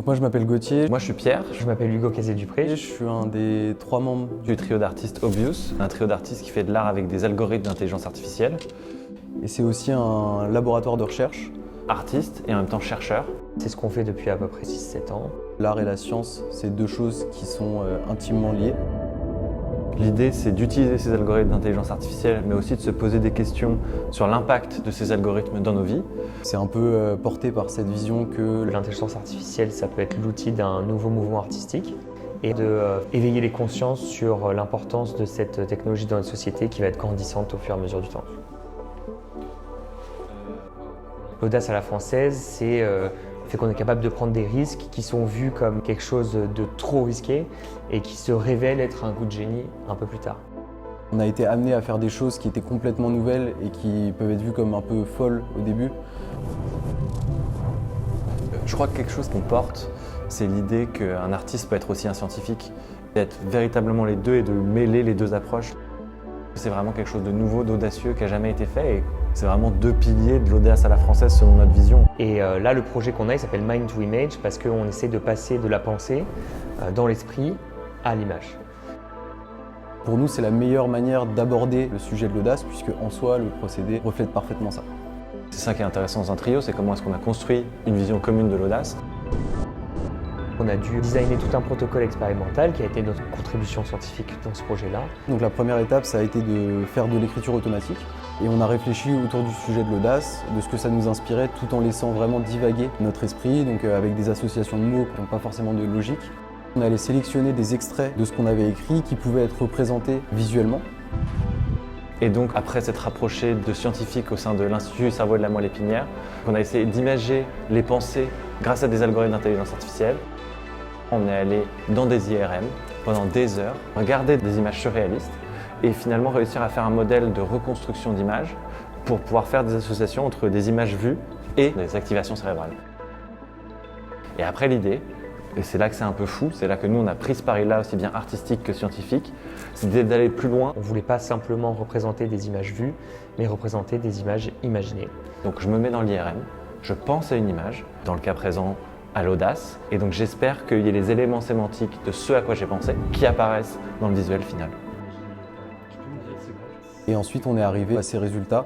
Donc moi je m'appelle Gauthier. Moi je suis Pierre, Je m'appelle Hugo Cazé-Dupré. Je suis un des 3 membres du trio d'artistes Obvious, un trio d'artistes qui fait de l'art avec des algorithmes d'intelligence artificielle. et c'est aussi un laboratoire de recherche. Artiste et en même temps chercheur. C'est ce qu'on fait depuis à peu près 6-7 ans. L'art et la science, c'est deux choses qui sont intimement liées. L'idée c'est d'utiliser ces algorithmes d'intelligence artificielle mais aussi de se poser des questions sur l'impact de ces algorithmes dans nos vies. C'est un peu porté par cette vision que L'intelligence artificielle, ça peut être l'outil d'un nouveau mouvement artistique et d'éveiller les consciences sur l'importance de cette technologie dans notre société qui va être grandissante au fur et à mesure du temps. L'audace à la française, c'est le fait qu'on est capable de prendre des risques qui sont vus comme quelque chose de trop risqué et qui se révèlent être un coup de génie un peu plus tard. on a été amené à faire des choses qui étaient complètement nouvelles et qui peuvent être vues comme un peu folles au début. Je crois que quelque chose qu'on porte, c'est l'idée qu'un artiste peut être aussi un scientifique, d'être véritablement les deux et de mêler les deux approches. C'est vraiment quelque chose de nouveau, d'audacieux qui n'a jamais été fait et c'est vraiment deux piliers de l'audace à la française selon notre vision. Et là, le projet qu'on a, il s'appelle Mind to Image parce qu'on essaie de passer de la pensée dans l'esprit à l'image. Pour nous, c'est la meilleure manière d'aborder le sujet de l'audace puisque en soi, le procédé reflète parfaitement ça. C'est ça qui est intéressant dans un trio, c'est comment est-ce qu'on a construit une vision commune de l'audace. On a dû designer tout un protocole expérimental qui a été notre contribution scientifique dans ce projet-là. Donc la première étape, ça a été de faire de l'écriture automatique. Et on a réfléchi autour du sujet de l'audace, de ce que ça nous inspirait, tout en laissant vraiment divaguer notre esprit, donc avec des associations de mots qui n'ont pas forcément de logique. On allait sélectionner des extraits de ce qu'on avait écrit qui pouvaient être représentés visuellement. Et donc, après s'être rapproché de scientifiques au sein de l'Institut du cerveau et de la moelle épinière, on a essayé d'imager les pensées grâce à des algorithmes d'intelligence artificielle. On est allé dans des IRM pendant des heures, regarder des images surréalistes et finalement réussir à faire un modèle de reconstruction d'images pour pouvoir faire des associations entre des images vues et des activations cérébrales. Et après l'idée, et c'est là que c'est un peu fou, c'est là que nous on a pris ce pari-là aussi bien artistique que scientifique, c'est d'aller plus loin. On ne voulait pas simplement représenter des images vues, mais représenter des images imaginées. Donc je me mets dans l'IRM, je pense à une image, dans le cas présent à l'audace, et donc j'espère qu'il y ait les éléments sémantiques de ce à quoi j'ai pensé qui apparaissent dans le visuel final. Et ensuite, on est arrivé à ces résultats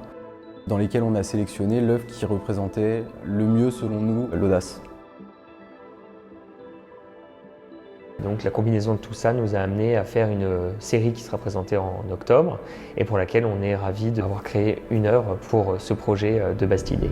dans lesquels on a sélectionné l'œuvre qui représentait le mieux, selon nous, l'audace. Donc la combinaison de tout ça nous a amené à faire une série qui sera présentée en octobre et pour laquelle on est ravis d'avoir créé une heure pour ce projet de Bastille Day.